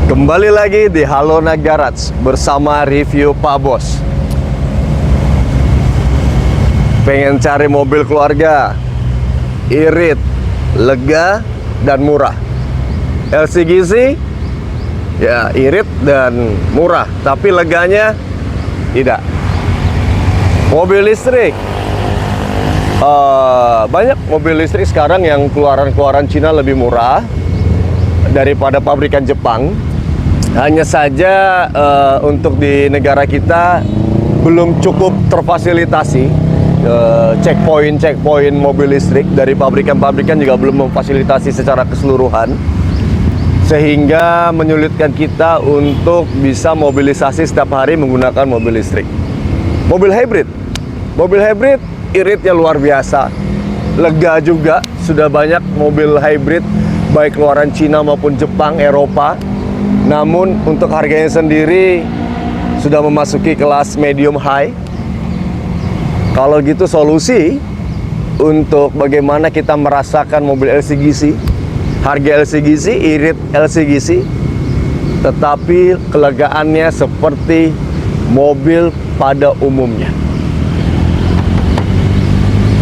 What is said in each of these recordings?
Kembali lagi di Halona Garage bersama review Pak Bos. Pengen cari mobil keluarga, irit, lega, dan murah. LCGC ya irit dan murah, tapi leganya tidak. Mobil listrik, banyak mobil listrik sekarang yang keluaran Cina lebih murah daripada pabrikan Jepang. Hanya saja untuk di negara kita belum cukup terfasilitasi. Checkpoint mobil listrik dari pabrikan juga belum memfasilitasi secara keseluruhan, sehingga menyulitkan kita untuk bisa mobilisasi setiap hari menggunakan mobil listrik. Mobil hybrid iritnya luar biasa, lega juga. Sudah banyak mobil hybrid baik keluaran Cina maupun Jepang, Eropa. Namun untuk harganya sendiri sudah memasuki kelas medium high. Kalau gitu solusi untuk bagaimana kita merasakan mobil LCGC, harga LCGC, irit LCGC, tetapi kelegaannya seperti mobil pada umumnya.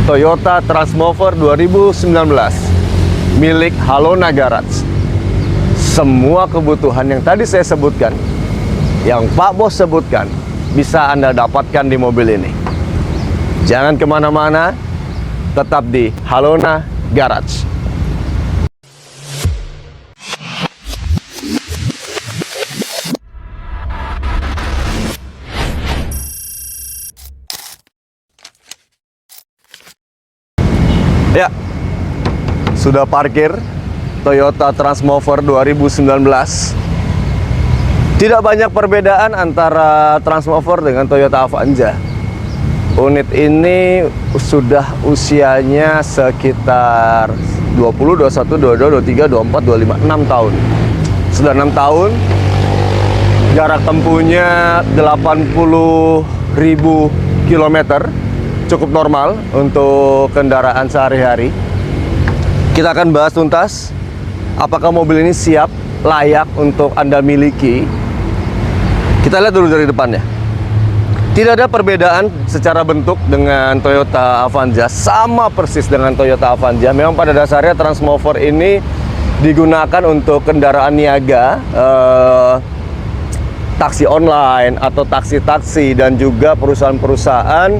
Toyota Transmover 2019 milik Halona Garage. Semua kebutuhan yang tadi saya sebutkan, yang Pak Bos sebutkan, bisa Anda dapatkan di mobil ini. Jangan kemana-mana, tetap di Halona Garage. Ya, sudah parkir Toyota Transmover 2019. Tidak banyak perbedaan antara Transmover dengan Toyota Avanza. Unit ini sudah usianya sekitar 20, 21, 22, 23, 24, 25, 6 tahun. Sudah 6 tahun. Jarak tempuhnya 80.000 km. Cukup normal untuk kendaraan sehari-hari. Kita akan bahas tuntas apakah mobil ini siap, layak untuk Anda miliki. Kita lihat dulu dari depannya. Tidak ada perbedaan secara bentuk dengan Toyota Avanza, sama persis dengan Toyota Avanza. Memang pada dasarnya Transmover ini digunakan untuk kendaraan niaga, taksi online atau taksi-taksi, dan juga perusahaan-perusahaan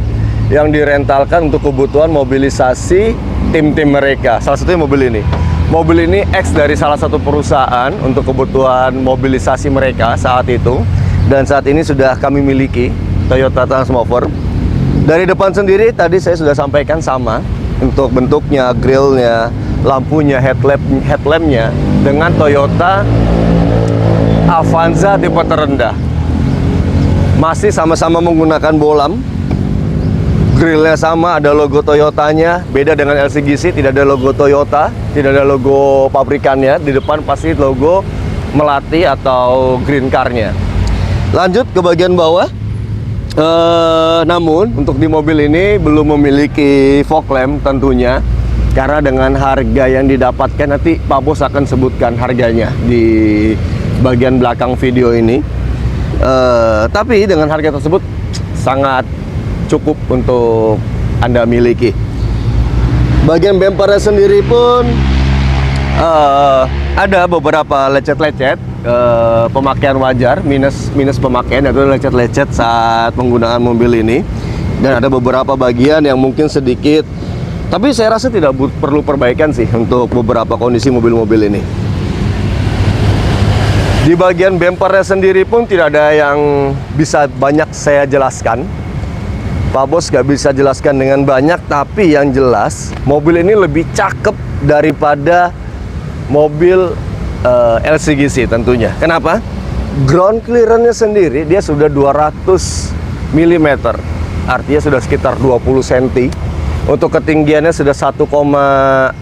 yang direntalkan untuk kebutuhan mobilisasi tim-tim mereka. Salah satunya mobil ini. Mobil ini X dari salah satu perusahaan untuk kebutuhan mobilisasi mereka saat itu. Dan saat ini sudah kami miliki Toyota Transmover. Dari depan sendiri tadi saya sudah sampaikan sama. Untuk bentuknya, grillnya, lampunya, headlampnya dengan Toyota Avanza tipe terendah. Masih sama-sama menggunakan bolam. Grillnya sama, ada logo Toyotanya. Beda dengan LCGC, tidak ada logo Toyota, tidak ada logo pabrikannya. Di depan pasti logo Melati atau Green Car-nya. Lanjut ke bagian bawah. Namun untuk di mobil ini belum memiliki fog lamp tentunya, karena dengan harga yang didapatkan nanti Pak Bos akan sebutkan harganya di bagian belakang video ini. Tapi dengan harga tersebut sangat cukup untuk Anda miliki. Bagian bumpernya sendiri pun ada beberapa lecet-lecet, pemakaian wajar, minus pemakaian, yaitu lecet-lecet saat penggunaan mobil ini. Dan ada beberapa bagian yang mungkin sedikit, tapi saya rasa tidak perlu perbaikan sih untuk beberapa kondisi mobil-mobil ini. Di bagian bumpernya sendiri pun tidak ada yang bisa banyak saya jelaskan. Pak Bos gak bisa jelaskan dengan banyak, tapi yang jelas mobil ini lebih cakep daripada mobil LCGC tentunya. Kenapa? Ground clearance-nya sendiri dia sudah 200 mm, artinya sudah sekitar 20 cm. Untuk ketinggiannya sudah 1,695,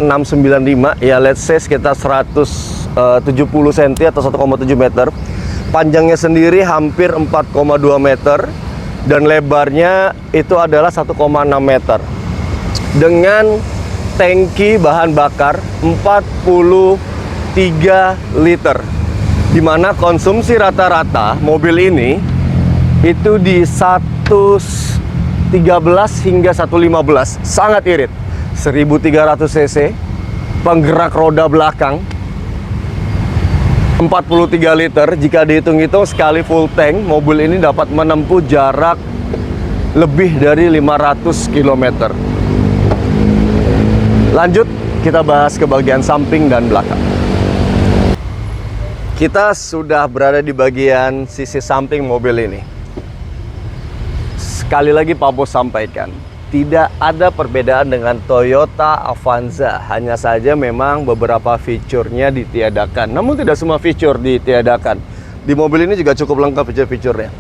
ya let's say sekitar 170 cm atau 1,7 meter. Panjangnya sendiri hampir 4,2 meter. Dan lebarnya itu adalah 1,6 meter. Dengan tangki bahan bakar 43 liter. Dimana konsumsi rata-rata mobil ini itu di 113 hingga 115, sangat irit. 1300 cc, penggerak roda belakang 43 liter. Jika dihitung-hitung sekali full tank, mobil ini dapat menempuh jarak lebih dari 500 km. Lanjut, kita bahas ke bagian samping dan belakang. Kita sudah berada di bagian sisi samping mobil ini. Sekali lagi Pak Bos sampaikan, tidak ada perbedaan dengan Toyota Avanza. Hanya saja memang beberapa fiturnya ditiadakan. Namun tidak semua fitur ditiadakan. Di mobil ini juga cukup lengkap fitur-fiturnya.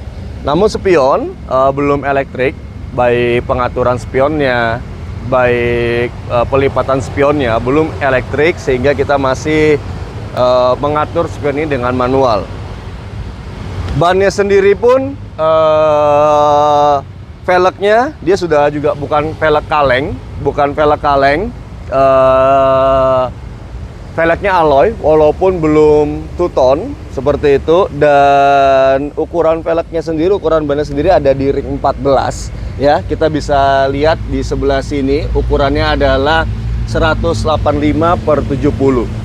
Namun spion belum elektrik, baik pengaturan spionnya, baik pelipatan spionnya belum elektrik, sehingga kita masih mengatur spion ini dengan manual. Bannya sendiri pun velgnya dia sudah juga bukan velg kaleng, velgnya alloy walaupun belum two-tone seperti itu. Dan ukuran velgnya sendiri, ukuran bannya sendiri ada di ring 14 ya. Kita bisa lihat di sebelah sini ukurannya adalah 185/70.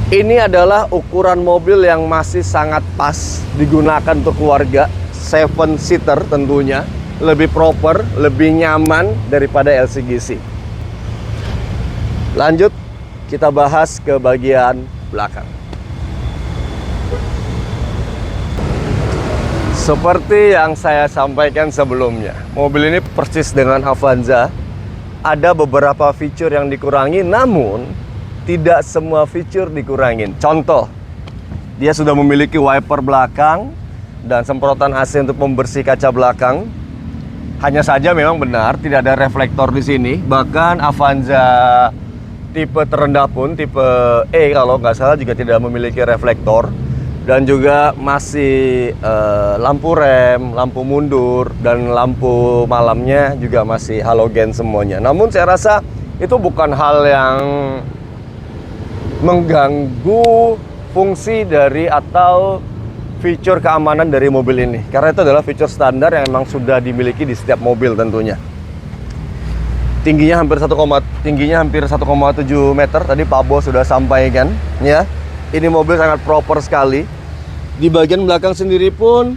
Ini adalah ukuran mobil yang masih sangat pas digunakan untuk keluarga, 7-seater tentunya, lebih proper, lebih nyaman daripada LCGC. Lanjut, kita bahas ke bagian belakang. Seperti yang saya sampaikan sebelumnya, mobil ini persis dengan Avanza. Ada beberapa fitur yang dikurangi, namun tidak semua fitur dikurangin. Contoh, dia sudah memiliki wiper belakang dan semprotan AC untuk membersih kaca belakang. Hanya saja memang benar tidak ada reflektor di sini. Bahkan Avanza tipe terendah pun, tipe E kalau nggak salah, juga tidak memiliki reflektor. Dan juga masih lampu rem, lampu mundur, dan lampu malamnya juga masih halogen semuanya. Namun saya rasa itu bukan hal yang mengganggu fungsi dari atau fitur keamanan dari mobil ini, karena itu adalah fitur standar yang memang sudah dimiliki di setiap mobil tentunya. Tingginya hampir 1,7 meter. Tadi Pak Bos sudah sampaikan ya. Ini mobil sangat proper sekali. Di bagian belakang sendiri pun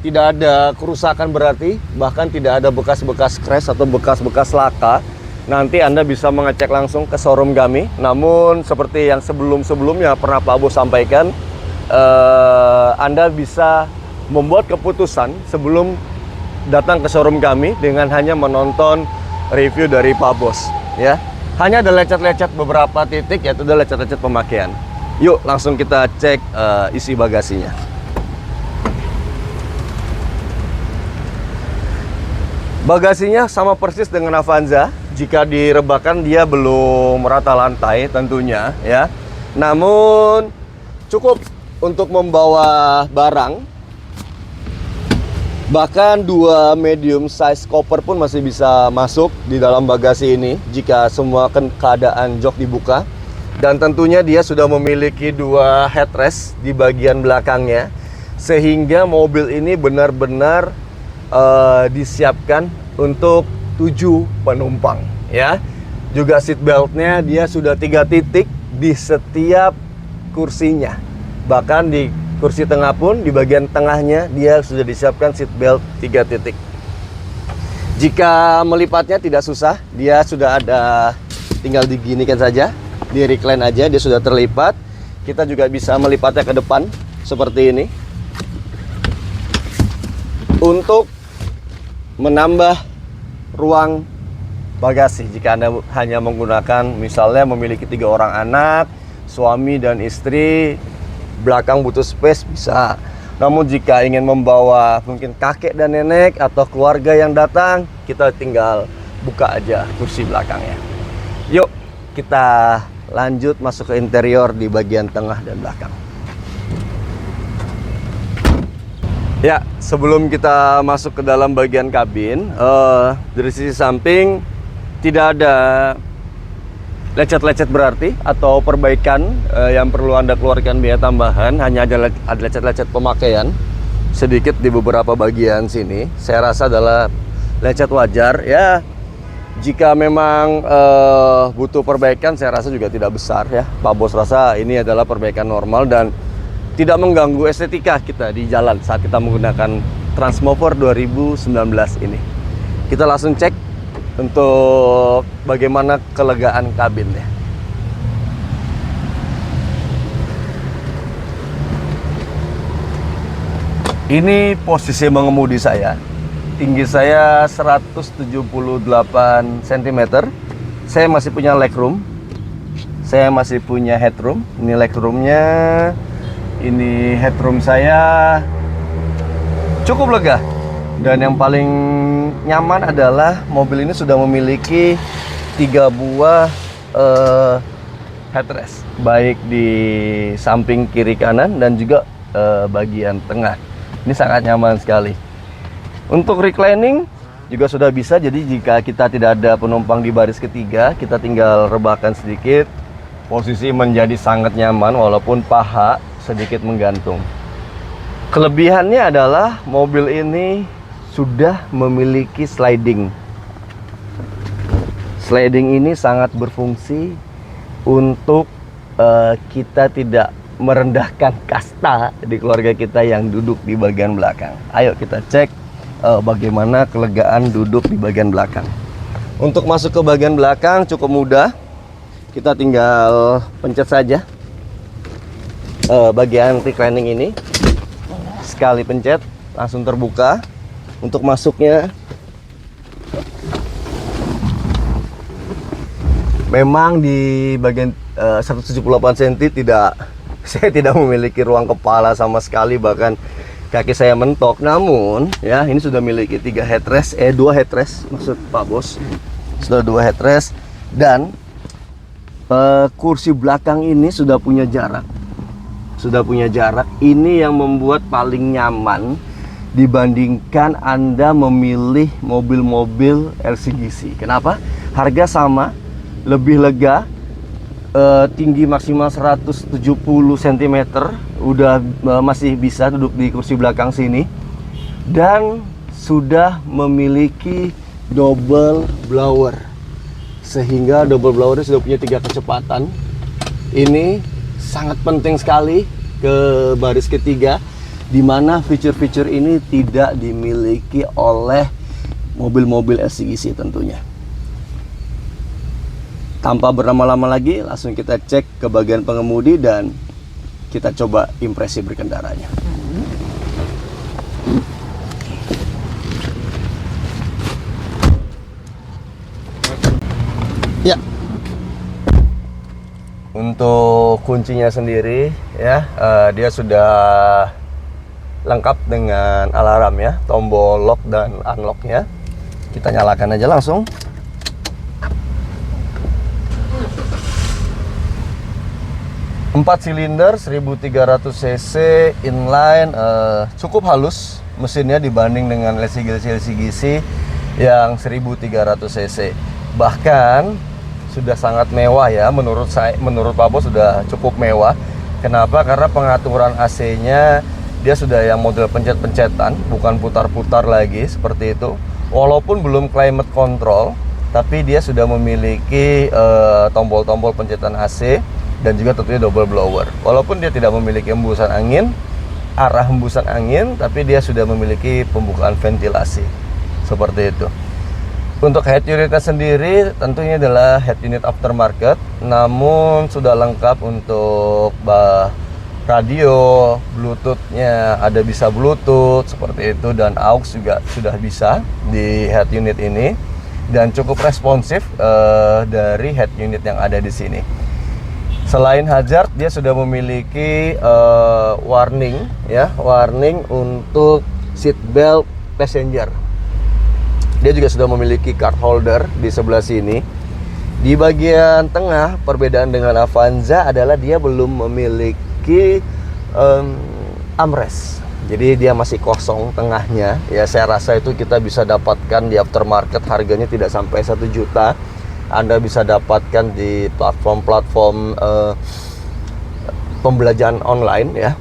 tidak ada kerusakan berarti, bahkan tidak ada bekas-bekas crash atau bekas-bekas laka. Nanti Anda bisa mengecek langsung ke showroom kami. Namun seperti yang sebelum-sebelumnya pernah Pak Bos sampaikan, Anda bisa membuat keputusan sebelum datang ke showroom kami dengan hanya menonton review dari Pak Bos ya. Hanya ada lecet-lecet beberapa titik, yaitu ada lecet-lecet pemakaian. Yuk langsung kita cek isi bagasinya. Bagasinya sama persis dengan Avanza. Jika direbahkan dia belum merata lantai tentunya ya. Namun cukup untuk membawa barang. Bahkan 2 medium size koper pun masih bisa masuk di dalam bagasi ini jika semua keadaan jok dibuka. Dan tentunya dia sudah memiliki 2 headrest di bagian belakangnya, sehingga mobil ini benar-benar disiapkan untuk 7 penumpang ya. Juga seat beltnya dia sudah 3 titik di setiap kursinya. Bahkan di kursi tengah pun, di bagian tengahnya dia sudah disiapkan seat belt 3 titik. Jika melipatnya tidak susah, dia sudah ada, tinggal diginikan saja, di recline aja, dia sudah terlipat. Kita juga bisa melipatnya ke depan seperti ini untuk menambah ruang bagasi. Jika Anda hanya menggunakan, misalnya memiliki 3 orang anak, suami dan istri, belakang butuh space, bisa. Namun jika ingin membawa mungkin kakek dan nenek atau keluarga yang datang, kita tinggal buka aja kursi belakangnya. Yuk kita lanjut masuk ke interior di bagian tengah dan belakang. Ya, sebelum kita masuk ke dalam bagian kabin, dari sisi samping tidak ada lecet-lecet berarti atau perbaikan yang perlu Anda keluarkan biaya tambahan, hanya ada lecet-lecet pemakaian sedikit di beberapa bagian sini. Saya rasa adalah lecet wajar ya. Jika memang butuh perbaikan, saya rasa juga tidak besar ya. Pak Bos rasa ini adalah perbaikan normal dan tidak mengganggu estetika kita di jalan saat kita menggunakan Transmover 2019 ini. Kita langsung cek untuk bagaimana kelegaan kabin ya. Ini posisi mengemudi saya. Tinggi saya 178 cm. Saya masih punya legroom. Saya masih punya headroom. Ini legroomnya. Ini headroom saya cukup lega. Dan yang paling nyaman adalah mobil ini sudah memiliki 3 buah headrest, baik di samping kiri kanan dan juga bagian tengah. Ini sangat nyaman sekali. Untuk reclining juga sudah bisa. Jadi jika kita tidak ada penumpang di baris ketiga, kita tinggal rebahkan sedikit. Posisi menjadi sangat nyaman walaupun paha sedikit menggantung. Kelebihannya adalah mobil ini sudah memiliki sliding. Sliding ini sangat berfungsi untuk kita tidak merendahkan kasta di keluarga kita yang duduk di bagian belakang. Ayo kita cek bagaimana kelegaan duduk di bagian belakang. Untuk masuk ke bagian belakang cukup mudah. Kita tinggal pencet saja bagian reclining ini. Sekali pencet langsung terbuka. Untuk masuknya memang di bagian 178 cm saya tidak memiliki ruang kepala sama sekali, bahkan kaki saya mentok. Namun ya, ini sudah memiliki 2 headrest maksud Pak Bos. Sudah 2 headrest dan kursi belakang ini sudah punya jarak. Ini yang membuat paling nyaman dibandingkan Anda memilih mobil-mobil LCGC. Kenapa? Harga sama, lebih lega, tinggi maksimal 170 cm, udah masih bisa duduk di kursi belakang sini, dan sudah memiliki double blower, sehingga double blowernya sudah punya 3 kecepatan. Ini sangat penting sekali ke baris ketiga, di mana fitur-fitur ini tidak dimiliki oleh mobil-mobil LCGC tentunya. Tanpa berlama-lama lagi, langsung kita cek ke bagian pengemudi dan kita coba impresi berkendaranya. Ya. Untuk kuncinya sendiri ya, dia sudah lengkap dengan alarm ya, tombol lock dan unlocknya. Kita nyalakan aja langsung. Empat silinder 1300 cc inline, cukup halus mesinnya dibanding dengan LCGC yang 1300 cc. Bahkan sudah sangat mewah ya, menurut Pak Bos sudah cukup mewah. Kenapa? Karena pengaturan AC-nya dia sudah yang model pencet-pencetan, bukan putar-putar lagi seperti itu. Walaupun belum climate control, tapi dia sudah memiliki tombol-tombol pencetan AC dan juga tentunya double blower. Walaupun dia tidak memiliki hembusan angin, arah hembusan angin, tapi dia sudah memiliki pembukaan ventilasi seperti itu. Untuk head unitnya sendiri tentunya adalah head unit aftermarket, namun sudah lengkap untuk radio, Bluetooth-nya ada, bisa Bluetooth seperti itu, dan aux juga sudah bisa di head unit ini, dan cukup responsif dari head unit yang ada di sini. Selain hazard, dia sudah memiliki warning ya, warning untuk seat belt passenger. Dia juga sudah memiliki card holder di sebelah sini. Di bagian tengah, perbedaan dengan Avanza adalah dia belum memiliki armrest. Jadi dia masih kosong tengahnya. Ya, saya rasa itu kita bisa dapatkan di aftermarket, harganya tidak sampai 1 juta. Anda bisa dapatkan di platform-platform pembelajaran online ya.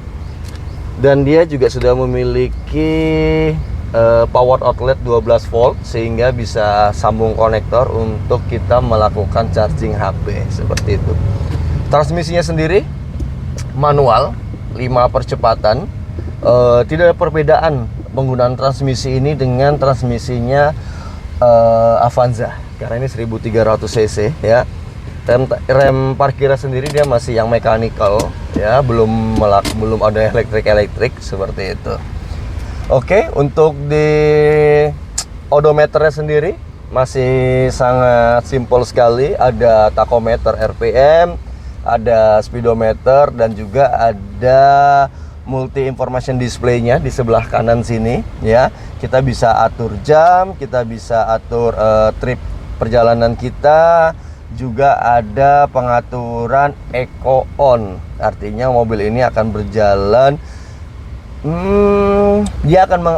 Dan dia juga sudah memiliki power outlet 12 volt sehingga bisa sambung konektor untuk kita melakukan charging HP seperti itu. Transmisinya sendiri manual 5 percepatan. Tidak ada perbedaan penggunaan transmisi ini dengan transmisinya Avanza karena ini 1300 cc ya. Rem parkirnya sendiri dia masih yang mechanical ya, belum ada elektrik seperti itu. Oke, untuk di odometernya sendiri masih sangat simpel sekali. Ada tachometer RPM, ada speedometer, dan juga ada multi information display-nya di sebelah kanan sini ya. Kita bisa atur jam, kita bisa atur trip perjalanan kita. Juga ada pengaturan eco on, artinya mobil ini akan berjalan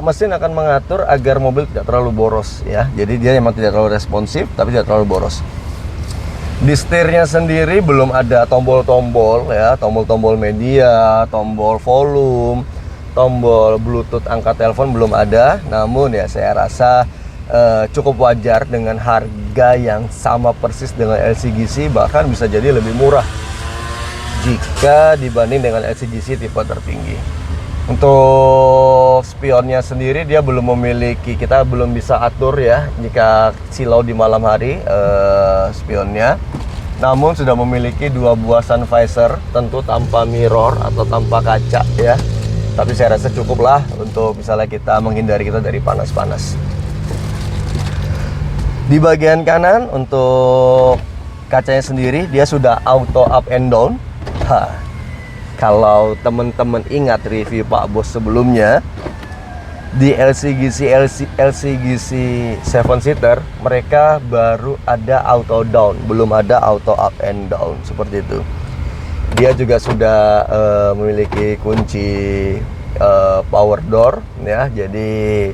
mesin akan mengatur agar mobil tidak terlalu boros ya. Jadi dia memang tidak terlalu responsif tapi tidak terlalu boros. Di setirnya sendiri belum ada tombol-tombol ya, tombol-tombol media, tombol volume, tombol Bluetooth angkat telepon belum ada. Namun ya saya rasa cukup wajar dengan harga yang sama persis dengan LCGC, bahkan bisa jadi lebih murah jika dibanding dengan LCGC tipe tertinggi. Untuk spionnya sendiri dia belum memiliki, kita belum bisa atur ya jika silau di malam hari spionnya. Namun sudah memiliki 2 buah sun visor, tentu tanpa mirror atau tanpa kaca ya. Tapi saya rasa cukuplah untuk misalnya kita menghindari kita dari panas-panas. Di bagian kanan untuk kacanya sendiri dia sudah auto up and down. Kalau teman-teman ingat review Pak Bos sebelumnya, di LCGC 7 seater mereka baru ada auto down, belum ada auto up and down seperti itu. Dia juga sudah memiliki kunci power door ya, jadi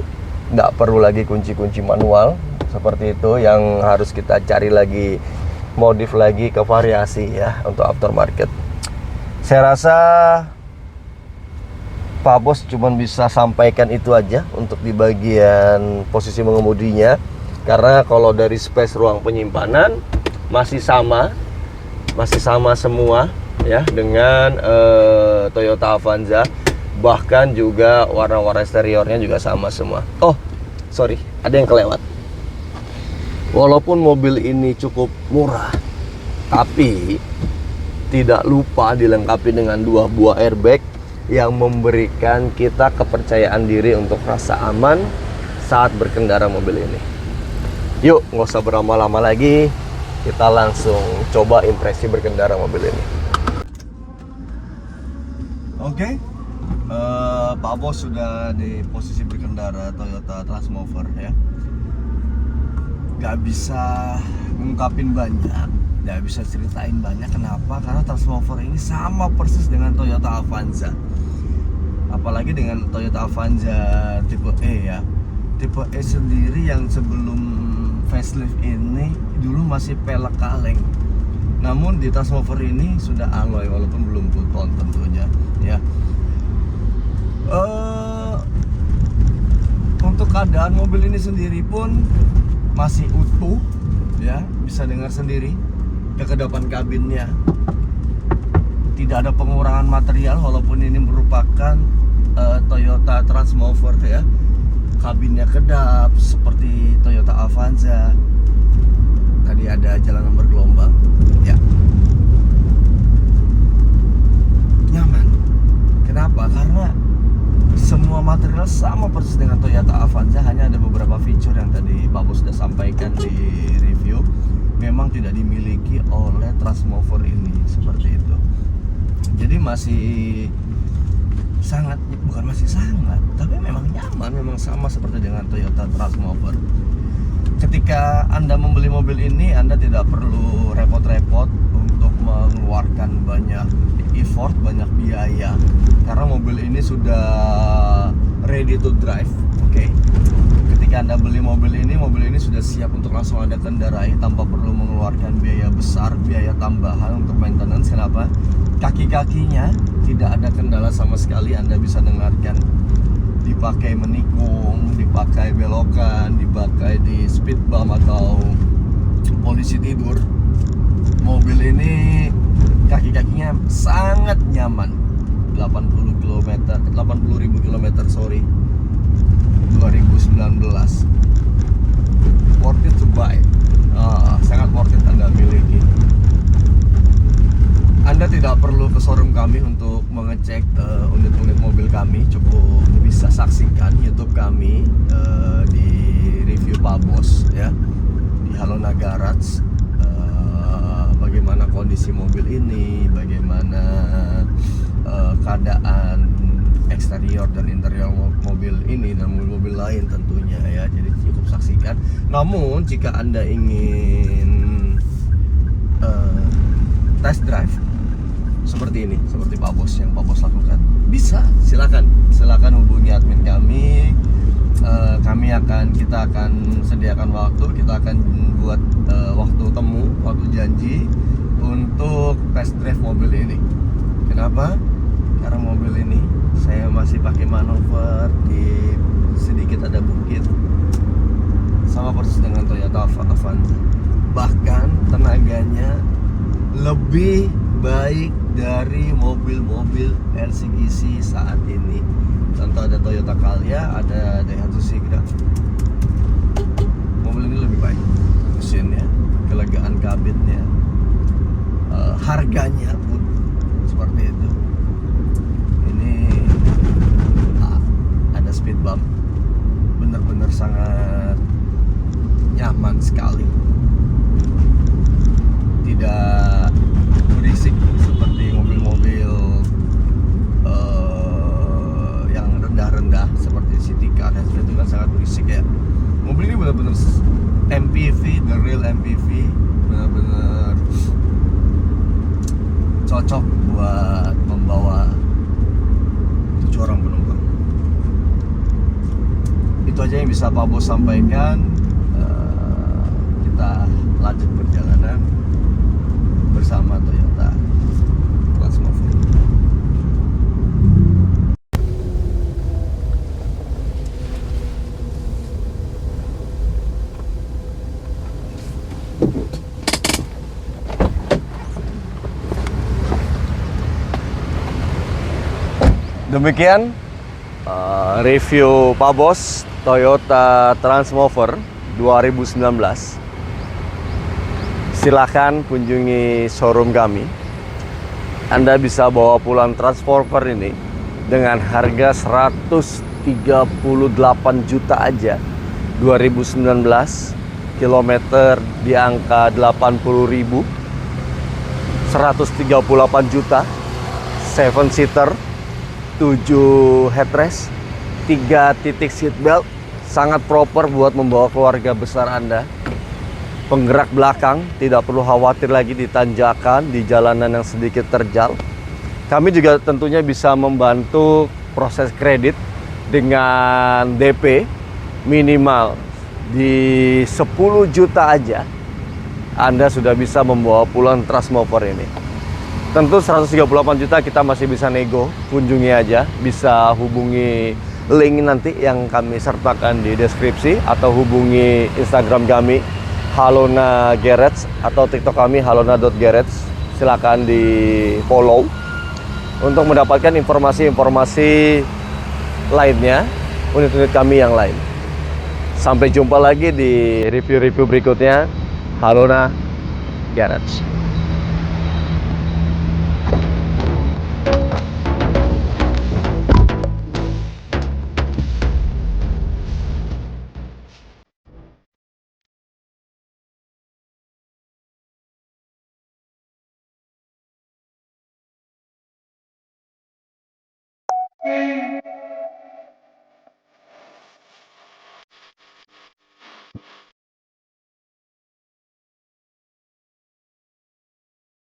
nggak perlu lagi kunci-kunci manual seperti itu yang harus kita cari lagi, modif lagi ke variasi ya untuk aftermarket. Saya rasa Pak Bos cuma bisa sampaikan itu aja untuk di bagian posisi mengemudinya, karena kalau dari space ruang penyimpanan masih sama semua ya dengan Toyota Avanza, bahkan juga warna-warna eksteriornya juga sama semua. Oh sorry, ada yang kelewat. Walaupun mobil ini cukup murah, tapi tidak lupa dilengkapi dengan 2 buah airbag yang memberikan kita kepercayaan diri untuk rasa aman saat berkendara mobil ini. Yuk, nggak usah berlama-lama lagi, kita langsung coba impresi berkendara mobil ini. Oke, Pak Bos sudah di posisi berkendara Toyota Transmover ya. Gak bisa ngungkapin banyak, gak bisa ceritain banyak. Kenapa? Karena Transmover ini sama persis dengan Toyota Avanza. Apalagi dengan Toyota Avanza tipe E ya. Tipe E sendiri yang sebelum facelift ini dulu masih pelek kaleng. Namun di Transmover ini sudah alloy walaupun belum full tone tentunya ya. Untuk keadaan mobil ini sendiri pun masih utuh ya, bisa dengar sendiri kekedapan kabinnya. Tidak ada pengurangan material walaupun ini merupakan Toyota Transmover ya. Kabinnya kedap seperti Toyota Avanza. Tadi ada jalanan bergelombang ya. Nyaman. Kenapa? Karena semua material sama persis dengan Toyota Avanza, hanya ada beberapa fitur yang tadi Pak Bos sudah sampaikan di review memang tidak dimiliki oleh Transmover ini seperti itu. Jadi tapi memang nyaman, memang sama seperti dengan Toyota Transmover. Ketika Anda membeli mobil ini, Anda tidak perlu repot-repot untuk mengeluarkan banyak effort, banyak biaya, karena mobil ini sudah ready to drive. Oke. Ketika Anda beli mobil ini sudah siap untuk langsung Anda kendarai tanpa perlu mengeluarkan biaya besar, biaya tambahan untuk maintenance. Kenapa? Kaki-kakinya tidak ada kendala sama sekali. Anda bisa dengarkan, dipakai menikung, dipakai belokan, dipakai di speed bump atau polisi tidur. Mobil ini kaki-kakinya sangat nyaman. 80.000 km, sorry, 2019. Worth it to buy. Sangat worth it Anda miliki. Anda tidak perlu ke showroom kami untuk mengecek unit-unit mobil kami. Cukup bisa saksikan YouTube kami di review Pak Bos ya, di Halona Garage. Bagaimana kondisi mobil ini, bagaimana keadaan eksterior dan interior mobil ini dan mobil-mobil lain tentunya ya. Jadi cukup saksikan. Namun jika Anda ingin test drive seperti ini, seperti Pak Bos yang Pak Bos lakukan, bisa, silakan hubungi admin kami. Kita akan sediakan waktu, kita akan buat waktu temu, waktu janji untuk test drive mobil ini. Kenapa? Karena mobil ini saya masih pakai manuver, di sedikit ada bukit, sama persis dengan Toyota Avanza. Bahkan tenaganya lebih baik dari mobil-mobil LCGC saat ini. Contoh ada Toyota Calya, ada Daihatsu Sigra. Mobil ini lebih baik, mesinnya, kelegaan kabinnya, harganya pun seperti itu. Ini ada speed bump, benar-benar sangat nyaman sekali, tidak berisik seperti mobil-mobil yang rendah-rendah seperti city car. Itu kan sangat berisik ya. Mobil ini benar-benar MPV, the real MPV, benar-benar cocok buat membawa 7 orang penumpang. Itu aja yang bisa Pak Bos sampaikan. Kita lanjut perjalanan bersama Toyota Transmover. Demikian review Pak Bos Toyota Transmover 2019. Silahkan kunjungi showroom kami. Anda bisa bawa pulang Transmover ini dengan harga 138 juta aja. 2019, kilometer di angka 80.000, 138 juta, 7 seater, 7 headrest, 3 titik seatbelt, sangat proper buat membawa keluarga besar Anda. Penggerak belakang, tidak perlu khawatir lagi di tanjakan, di jalanan yang sedikit terjal. Kami juga tentunya bisa membantu proses kredit dengan DP minimal di 10 juta aja. Anda sudah bisa membawa pulang Transmover ini. Tentu 138 juta kita masih bisa nego, kunjungi aja, bisa hubungi link nanti yang kami sertakan di deskripsi, atau hubungi Instagram kami Halona Garage atau TikTok kami halona.garage. Silakan di follow untuk mendapatkan informasi-informasi lainnya, unit-unit kami yang lain. Sampai jumpa lagi di review-review berikutnya Halona Garage.